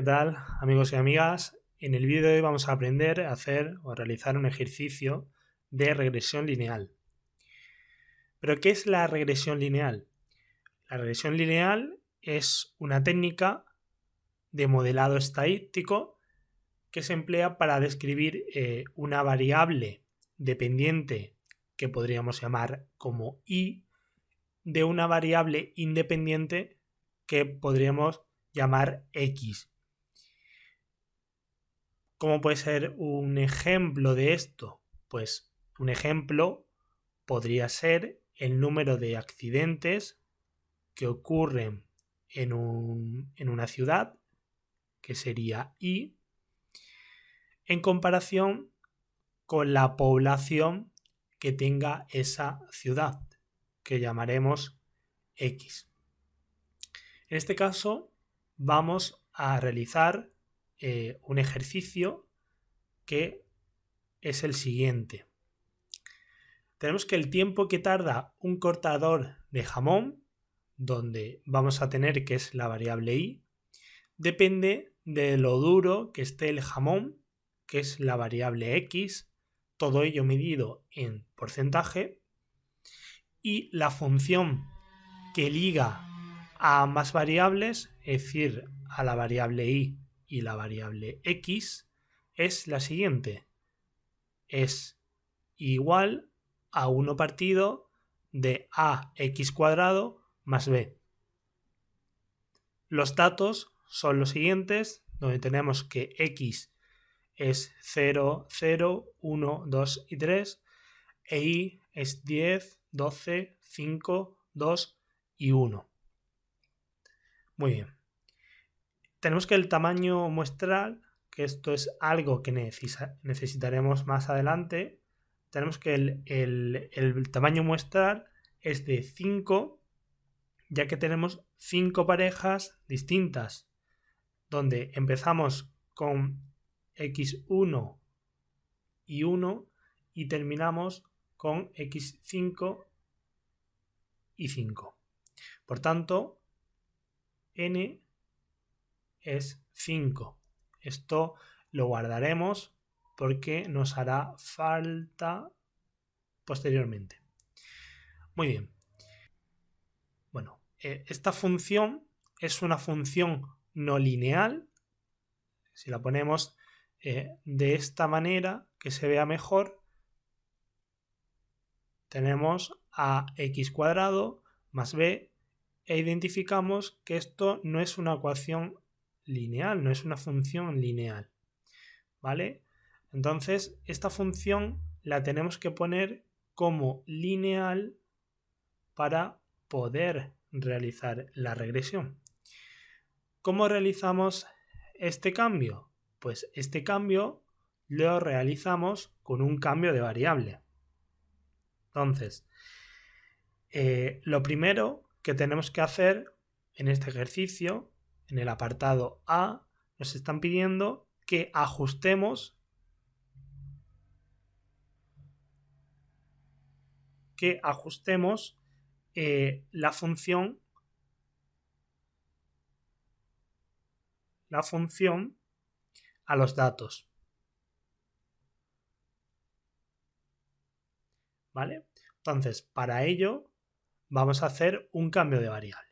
¿Qué tal, amigos y amigas? En el vídeo de hoy vamos a aprender a hacer o a realizar un ejercicio de regresión lineal. ¿Pero qué es la regresión lineal? La regresión lineal es una técnica de modelado estadístico que se emplea para describir una variable dependiente que podríamos llamar como y de una variable independiente que podríamos llamar x. ¿Cómo puede ser un ejemplo de esto? Pues un ejemplo podría ser el número de accidentes que ocurren en una ciudad, que sería I, en comparación con la población que tenga esa ciudad, que llamaremos X. En este caso vamos a realizar un ejercicio que es el siguiente. Tenemos que el tiempo que tarda un cortador de jamón, donde vamos a tener que es la variable y, depende de lo duro que esté el jamón, que es la variable x, todo ello medido en porcentaje, y la función que liga a ambas variables, es decir, a la variable y la variable x, es la siguiente. Es igual a 1 partido de ax cuadrado más b. Los datos son los siguientes, donde tenemos que x es 0, 0, 1, 2 y 3, e y es 10, 12, 5, 2 y 1. Muy bien. Tenemos que el tamaño muestral, que esto es algo que necesitaremos más adelante, tenemos que el tamaño muestral es de 5, ya que tenemos 5 parejas distintas, donde empezamos con x1 y 1 y terminamos con x5 y 5. Por tanto, n es 5. Esto lo guardaremos porque nos hará falta posteriormente. Muy bien. Bueno, esta función es una función no lineal. Si la ponemos de esta manera, que se vea mejor, tenemos ax cuadrado más b e identificamos que esto no es una ecuación lineal, no es una función lineal, ¿vale? Entonces, esta función la tenemos que poner como lineal para poder realizar la regresión. ¿Cómo realizamos este cambio? Pues este cambio lo realizamos con un cambio de variable. Entonces, lo primero que tenemos que hacer en este ejercicio, en el apartado A, nos están pidiendo que ajustemos la función a los datos, ¿vale? Entonces, para ello vamos a hacer un cambio de variable.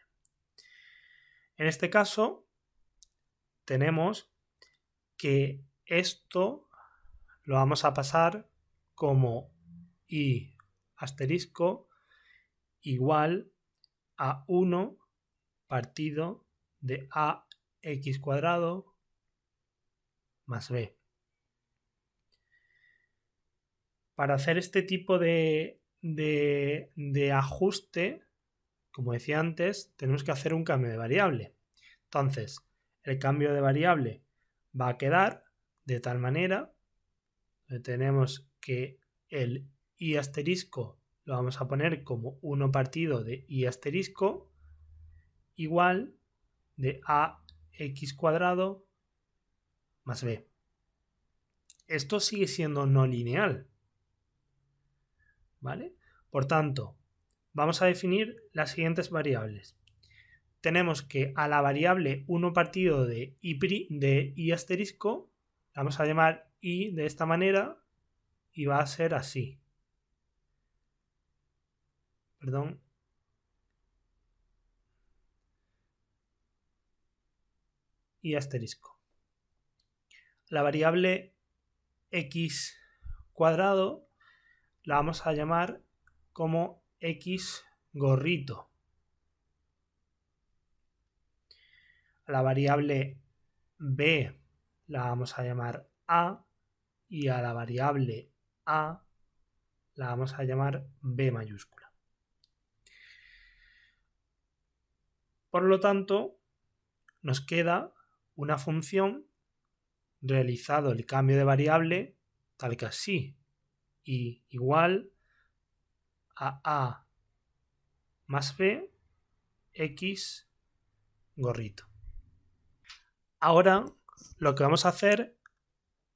En este caso, tenemos que esto lo vamos a pasar como y asterisco igual a 1 partido de ax cuadrado más b. Para hacer este tipo de ajuste, como decía antes, tenemos que hacer un cambio de variable. Entonces, el cambio de variable va a quedar de tal manera que tenemos que el y asterisco lo vamos a poner como 1 partido de y asterisco igual de ax cuadrado más b. Esto sigue siendo no lineal, ¿vale? Por tanto, vamos a definir las siguientes variables. tenemos que a la variable 1 partido de i asterisco, la vamos a llamar i de esta manera y va a ser así. Perdón. I asterisco. La variable x cuadrado la vamos a llamar como x gorrito. A la variable b la vamos a llamar a y a la variable a la vamos a llamar b mayúscula. Por lo tanto, nos queda una función realizado el cambio de variable tal que así, y igual a más b x gorrito. Ahora lo que vamos a hacer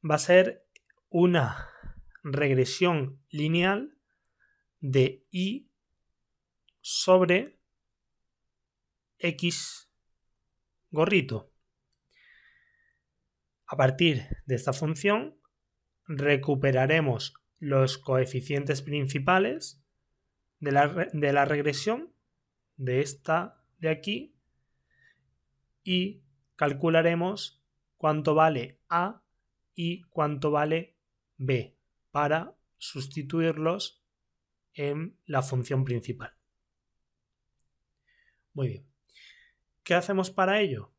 va a ser una regresión lineal de i sobre x gorrito. A partir de esta función recuperaremos los coeficientes principales de la regresión, de esta de aquí, y calcularemos cuánto vale a y cuánto vale b para sustituirlos en la función principal. Muy bien. ¿Qué hacemos para ello?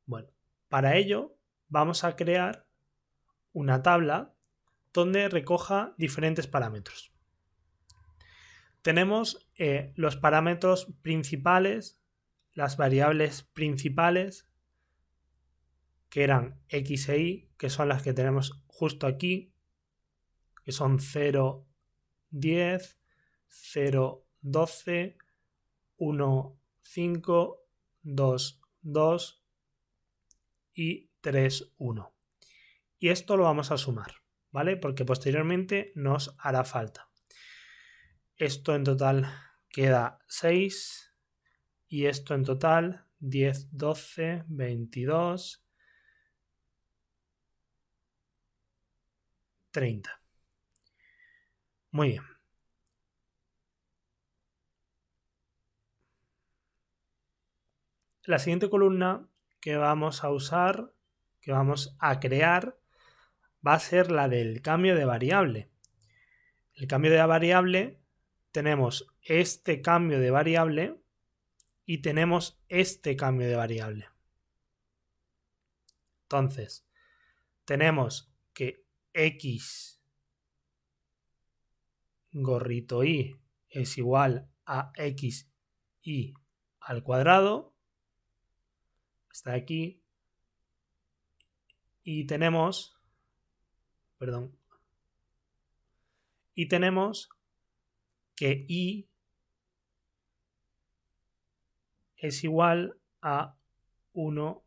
Bueno, para ello vamos a crear una tabla donde recoja diferentes parámetros. Tenemos los parámetros principales, las variables principales, que eran x e y, que son las que tenemos justo aquí, que son 0, 10, 0, 12, 1, 5, 2, 2 y 3, 1. Y esto lo vamos a sumar, ¿vale? Porque posteriormente nos hará falta. Esto en total queda 6 y esto en total 10, 12, 22, 30. Muy bien. La siguiente columna que vamos a usar, que vamos a crear, va a ser la del cambio de variable. El cambio de variable, tenemos este cambio de variable y tenemos este cambio de variable. Entonces, tenemos que x gorrito y es igual a x y al cuadrado. Está aquí. Y tenemos, que y es igual a 1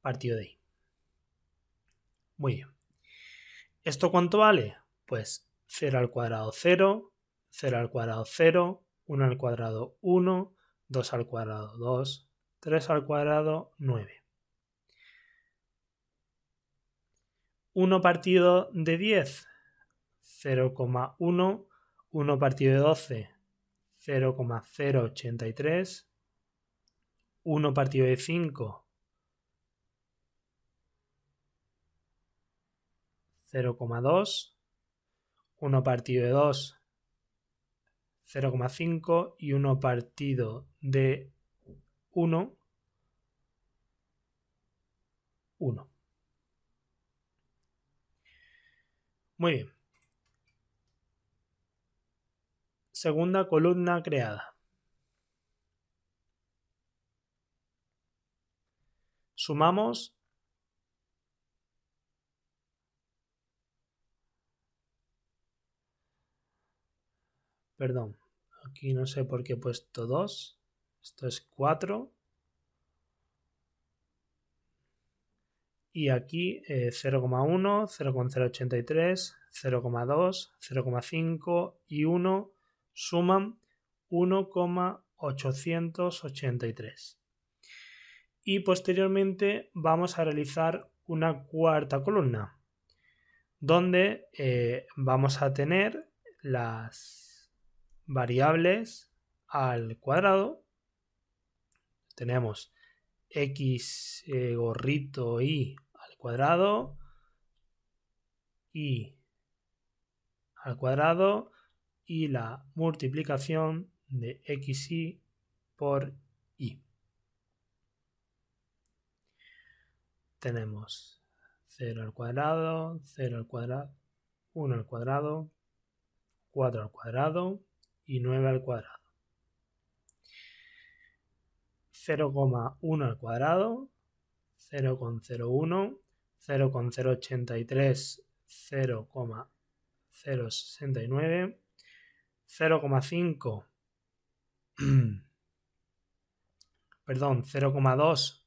partido de y. Muy bien. ¿Esto cuánto vale? Pues 0 al cuadrado 0, 0 al cuadrado 0, 1 al cuadrado 1, 2 al cuadrado 2, 3 al cuadrado 9. 1 partido de 10, 0,1, 1 partido de 12, 0,083, 1 partido de 5, 0,2, 1 partido de 2, 0,5 y 1 partido de 1, 1. Muy bien. Segunda columna creada. Sumamos aquí no sé por qué he puesto 2, esto es 4 y aquí 0,1, 0,083, 0,2, 0,5 y 1 suman 1,8 0,883. Y posteriormente vamos a realizar una cuarta columna, donde vamos a tener las variables al cuadrado. Tenemos x gorrito y al cuadrado, y al cuadrado, y la multiplicación de xy por y. Tenemos 0 al cuadrado, 0 al cuadrado, 1 al cuadrado, 4 al cuadrado y 9 al cuadrado. 0,1 al cuadrado, 0,01, 0,083, 0,069, 0,5, perdón, 0,2,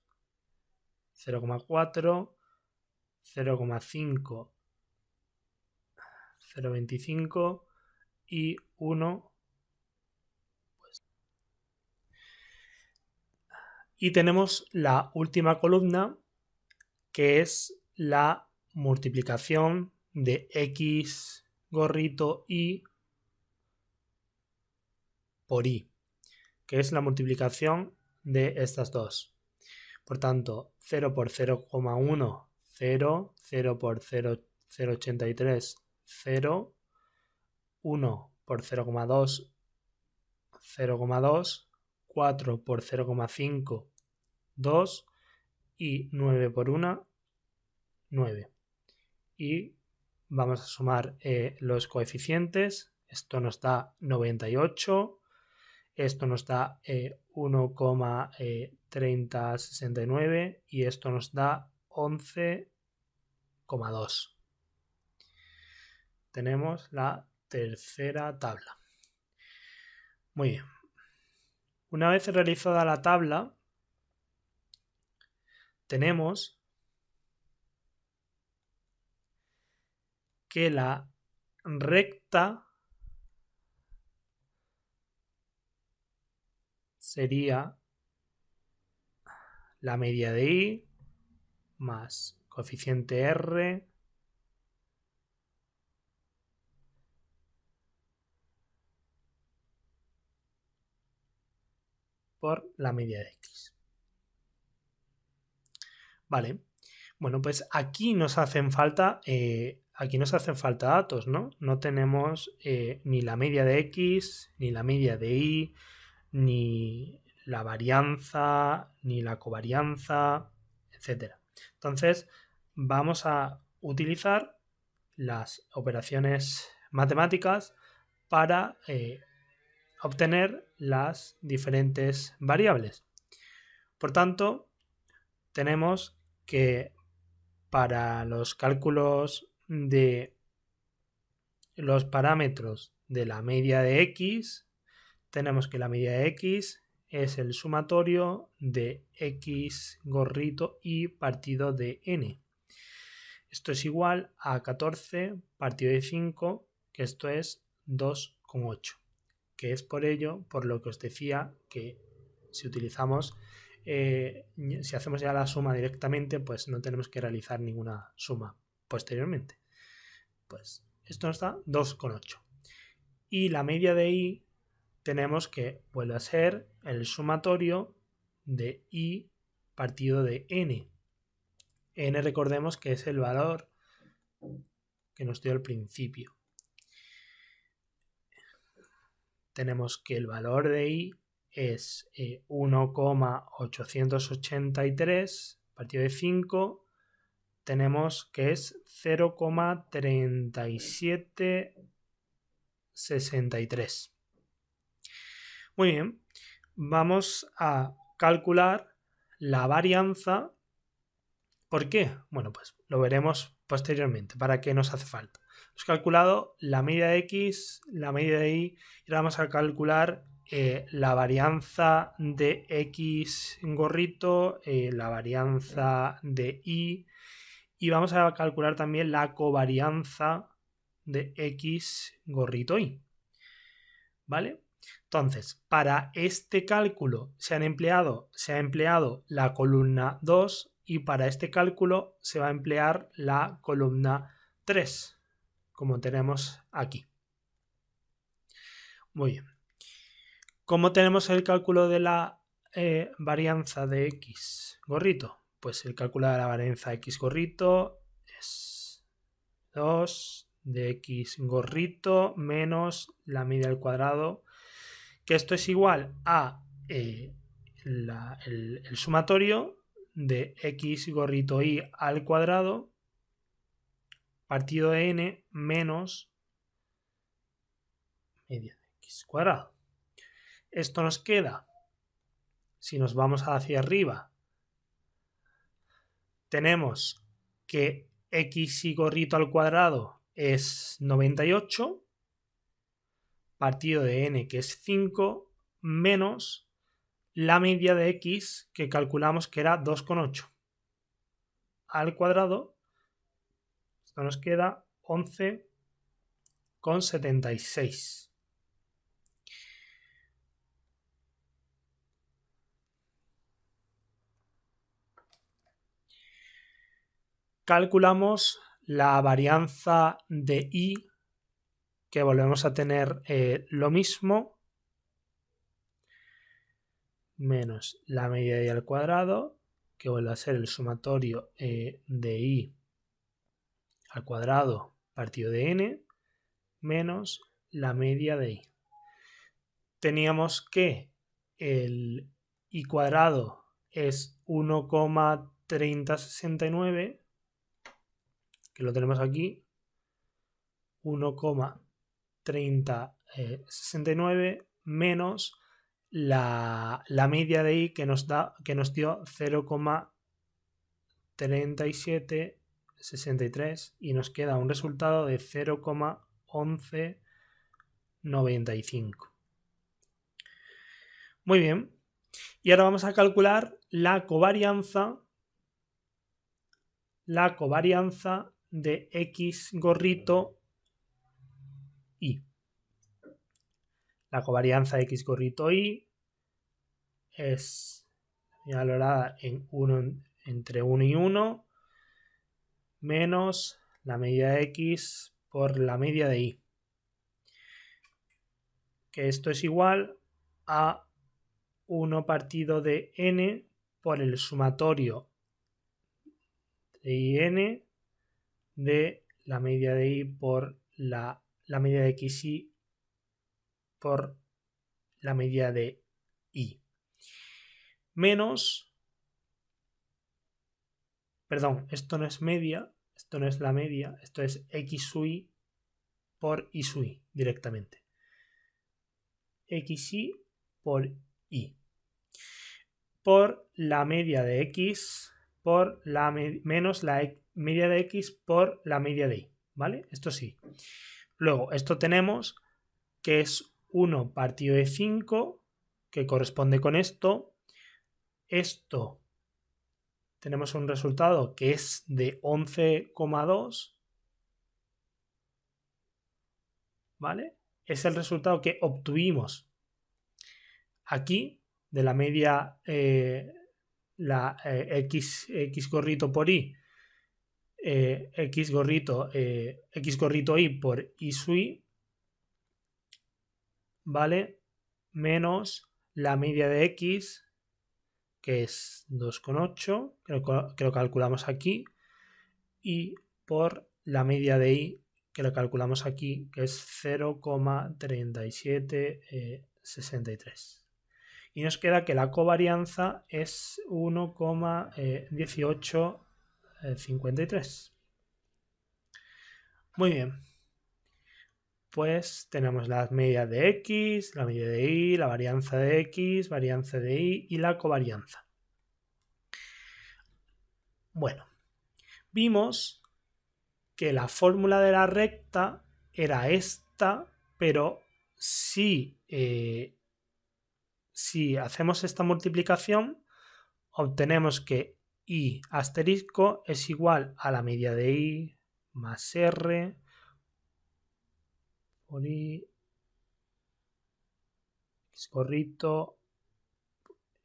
0,4, 0,5, 0,25 y 1. Y tenemos la última columna, que es la multiplicación de x gorrito y por y, que es la multiplicación de estas dos. Por tanto, 0 por 0,1, 0, 0 por 0,083, 0, 1 por 0,2, 0,2, 4 por 0,5, 2 y 9 por 1, 9. Y vamos a sumar los coeficientes. Esto nos da 98. Esto nos da 1,3069 y esto nos da 11,2. Tenemos la tercera tabla. Muy bien. Una vez realizada la tabla, tenemos que la recta sería la media de y más coeficiente r por la media de x. Vale. Bueno, pues aquí nos hacen falta datos, ¿no? No tenemos ni la media de x, ni la media de y, ni la varianza, ni la covarianza, etc. Entonces, vamos a utilizar las operaciones matemáticas para obtener las diferentes variables. Por tanto, tenemos que para los cálculos de los parámetros de la media de x, tenemos que la media de x es el sumatorio de x gorrito y partido de n. Esto es igual a 14 partido de 5, que esto es 2,8, que es por ello por lo que os decía que si utilizamos si hacemos ya la suma directamente, pues no tenemos que realizar ninguna suma posteriormente. Pues esto nos da 2,8. Y la media de y tenemos que vuelve a ser el sumatorio de y partido de n. N recordemos que es el valor que nos dio al principio. Tenemos que el valor de y es 1,883 partido de 5. Tenemos que es 0,3763. Muy bien, vamos a calcular la varianza. ¿Por qué? Bueno, pues lo veremos posteriormente. ¿Para qué nos hace falta? Hemos calculado la media de x, la media de y, y ahora vamos a calcular la varianza de x gorrito, la varianza de y vamos a calcular también la covarianza de x gorrito y. ¿Vale? Entonces, para este cálculo se ha empleado la columna 2 y para este cálculo se va a emplear la columna 3, como tenemos aquí. Muy bien. ¿Cómo tenemos el cálculo de la varianza de X gorrito? Pues el cálculo de la varianza de X gorrito es 2 de X gorrito menos la media al cuadrado, que esto es igual a el sumatorio de X gorrito Y al cuadrado partido de N menos media de X cuadrado. Esto nos queda, si nos vamos hacia arriba, tenemos que X y gorrito al cuadrado es 98, partido de N que es 5, menos la media de X que calculamos que era 2,8 al cuadrado. Esto nos queda 11,76. Calculamos la varianza de Y, que volvemos a tener lo mismo, menos la media de Y al cuadrado, que vuelve a ser el sumatorio de Y al cuadrado partido de N, menos la media de Y. Teníamos que el Y cuadrado es 1,3069, que lo tenemos aquí, 1,3069 menos la media de Y que nos dio 0,3763 y nos queda un resultado de 0,1195. Muy bien. Y ahora vamos a calcular la covarianza de X gorrito Y. La covarianza de X gorrito Y es valorada en entre 1 y 1 menos la media de X por la media de Y, que esto es igual a 1 partido de N por el sumatorio de IN de la media de Y por la media de XY por la media de Y. Menos, perdón, esto no es media, esto no es la media, esto es X sub Y por Y sub Y directamente. XY por Y. Por la media de X por la menos la media de X por la media de Y, ¿vale? Esto sí. Luego, esto tenemos que es 1 partido de 5, que corresponde con esto. Esto tenemos un resultado que es de 11,2, ¿vale? Es el resultado que obtuvimos aquí de la media X gorrito por Y, X gorrito Y por Y sub Y, ¿vale? Menos la media de X, que es 2,8, que lo calculamos aquí, y por la media de Y, que lo calculamos aquí, que es 0,3763. Y nos queda que la covarianza es 1,1853. Muy bien. Pues tenemos las medias de X, la media de Y, la varianza de X, varianza de Y y la covarianza. Bueno, vimos que la fórmula de la recta era esta, pero si hacemos esta multiplicación, obtenemos que Y asterisco es igual a la media de Y más R por Y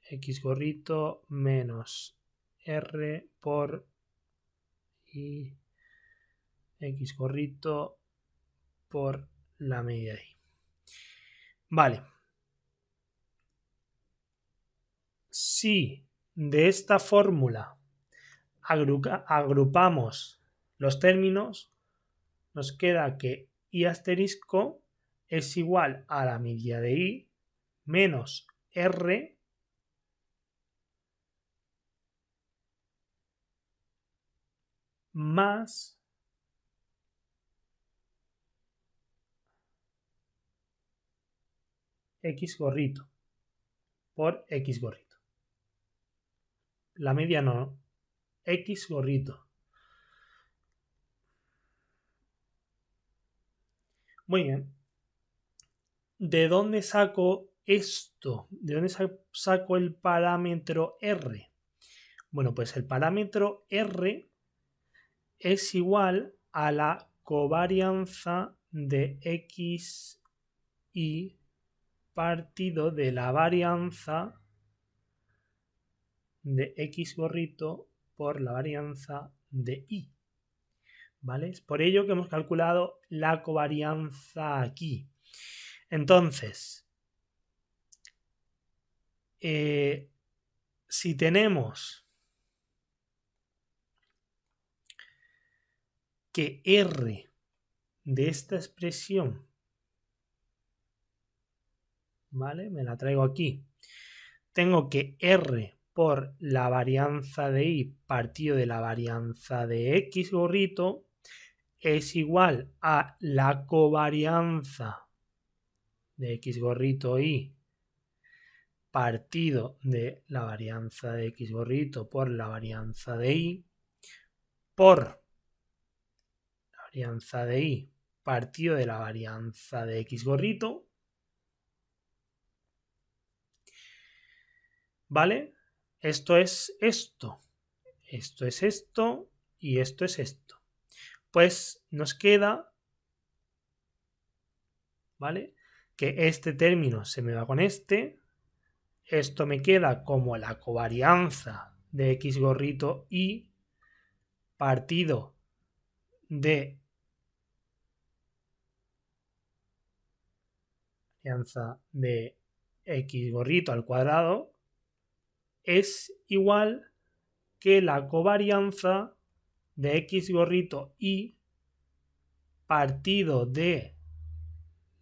x gorrito menos r por y x gorrito por la media de i. Vale. Si de esta fórmula agrupamos los términos, nos queda que i asterisco es igual a la media de i menos r más x gorrito por x gorrito. La media no, x gorrito. Muy bien. ¿De dónde saco esto? ¿De dónde saco el parámetro r? Bueno, pues el parámetro r es igual a la covarianza de x y partido de la varianza de x gorrito por la varianza de y. ¿Vale? Es por ello que hemos calculado la covarianza aquí. Entonces, si tenemos que r de esta expresión, ¿vale? Me la traigo aquí. Tengo que r por la varianza de y partido de la varianza de x gorrito es igual a la covarianza de x gorrito y partido de la varianza de x gorrito por la varianza de y por la varianza de y partido de la varianza de x gorrito. ¿Vale? Esto es esto. Esto es esto y esto es esto. Pues nos queda, ¿vale? Que este término se me va con este. Esto me queda como la covarianza de x gorrito y partido de varianza de x gorrito al cuadrado es igual que la covarianza de x gorrito y partido de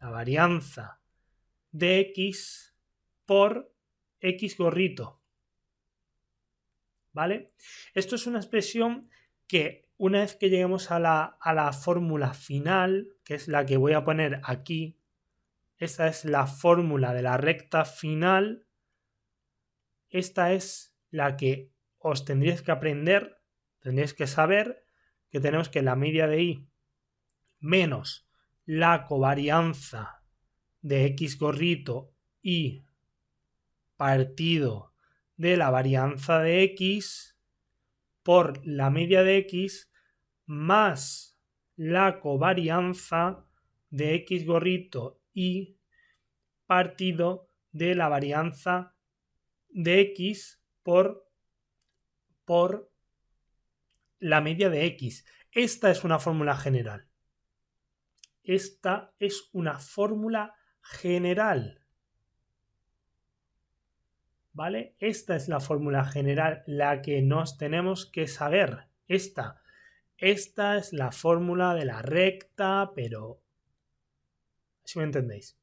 la varianza de x por x gorrito. ¿Vale? Esto es una expresión que una vez que lleguemos a la fórmula final, que es la que voy a poner aquí, esta es la fórmula de la recta final, esta es la que os tendríais que aprender, tendríais que saber que tenemos que la media de y menos la covarianza de x gorrito y partido de la varianza de x por la media de x más la covarianza de x gorrito y partido de la varianza de x por la media de x. Esta es una fórmula general. Esta es una fórmula general. ¿Vale? Esta es la fórmula general, la que nos tenemos que saber. Esta es la fórmula de la recta, pero si me entendéis.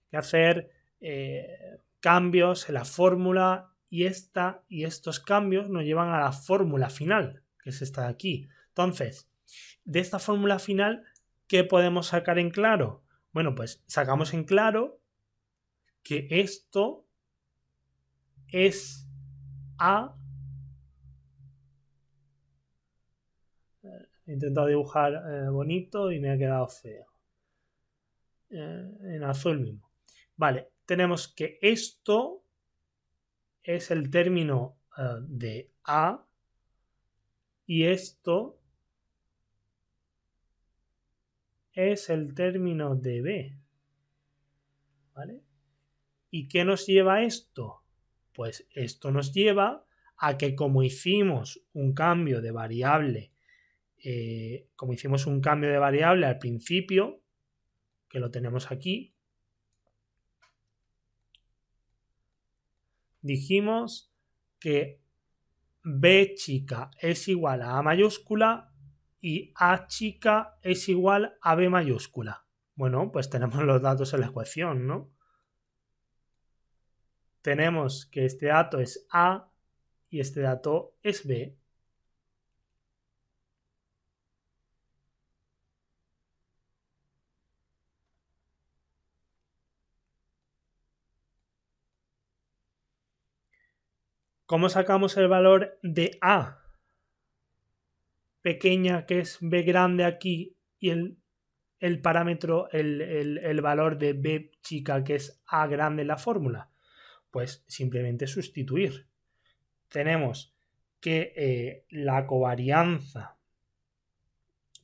Hay que hacer cambios en la fórmula y estos cambios nos llevan a la fórmula final, que es esta de aquí. Entonces, de esta fórmula final, ¿qué podemos sacar en claro? Bueno, pues sacamos en claro que esto es A. He intentado dibujar bonito y me ha quedado feo. En azul mismo. Vale, tenemos que esto es el término de A y esto es el término de B. ¿vale? ¿Y qué nos lleva a esto? Pues esto nos lleva a que como hicimos un cambio de variable, al principio, que lo tenemos aquí, dijimos que B chica es igual a mayúscula y A chica es igual a B mayúscula. Bueno, pues tenemos los datos en la ecuación, ¿no? Tenemos que este dato es A y este dato es B. ¿Cómo sacamos el valor de A pequeña, que es B grande aquí, y el parámetro, el valor de B chica, que es A grande en la fórmula? Pues simplemente sustituir. Tenemos que la covarianza,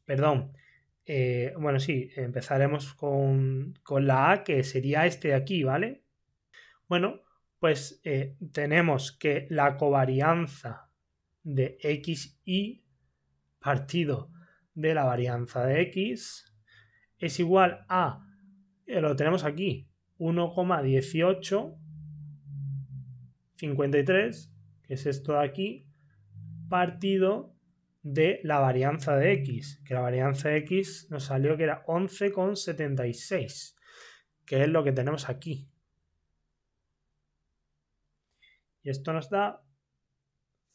bueno, sí, empezaremos con la A, que sería este de aquí, ¿vale? Bueno, pues tenemos que la covarianza de xy partido de la varianza de x es igual a, lo tenemos aquí, 1,1853, que es esto de aquí, partido de la varianza de x, que la varianza de x nos salió que era 11,76, que es lo que tenemos aquí. Y esto nos da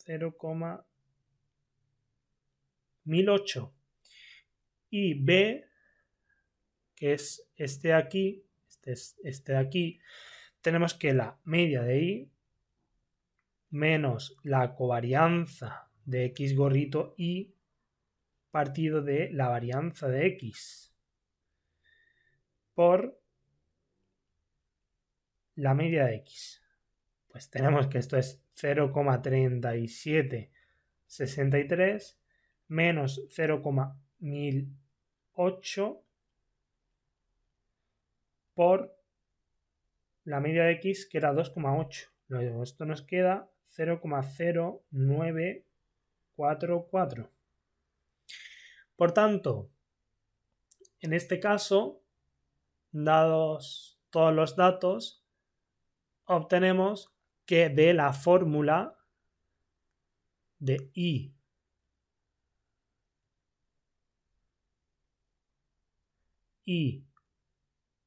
0,1008. Y b, que es este de aquí, este de aquí, tenemos que la media de y menos la covarianza de x gorrito y partido de la varianza de x por la media de x. Pues tenemos que esto es 0,3763 menos 0,1008 por la media de x, que era 2,8. Luego esto nos queda 0,0944. Por tanto, en este caso, dados todos los datos, obtenemos que de la fórmula de y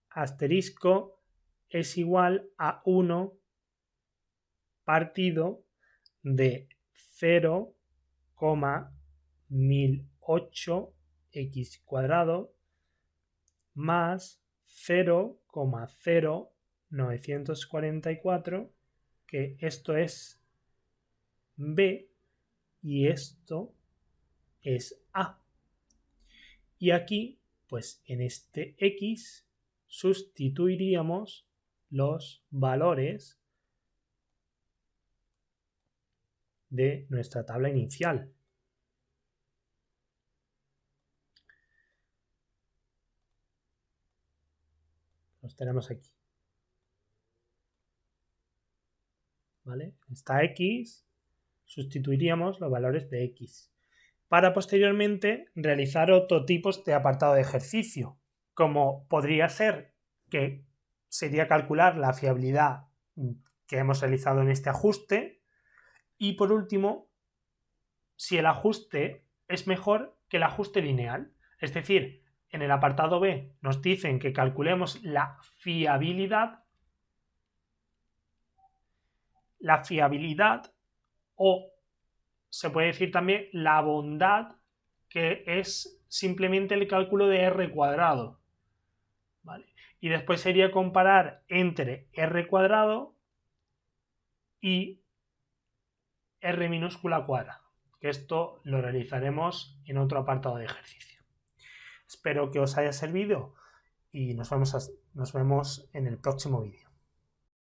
asterisco es igual a 1 partido de 0,1008 x cuadrado más 0,0944, que esto es b y esto es a. Y aquí, pues en este x sustituiríamos los valores de nuestra tabla inicial. Los tenemos aquí. ¿Vale? Esta x sustituiríamos los valores de x para posteriormente realizar otro tipo de apartado de ejercicio, como podría ser que sería calcular la fiabilidad que hemos realizado en este ajuste, y por último, si el ajuste es mejor que el ajuste lineal. Es decir, en el apartado B nos dicen que calculemos la fiabilidad o se puede decir también la bondad, que es simplemente el cálculo de R cuadrado. ¿Vale? Y después sería comparar entre R cuadrado y R minúscula cuadrada, que esto lo realizaremos en otro apartado de ejercicio. Espero que os haya servido y nos vemos en el próximo vídeo.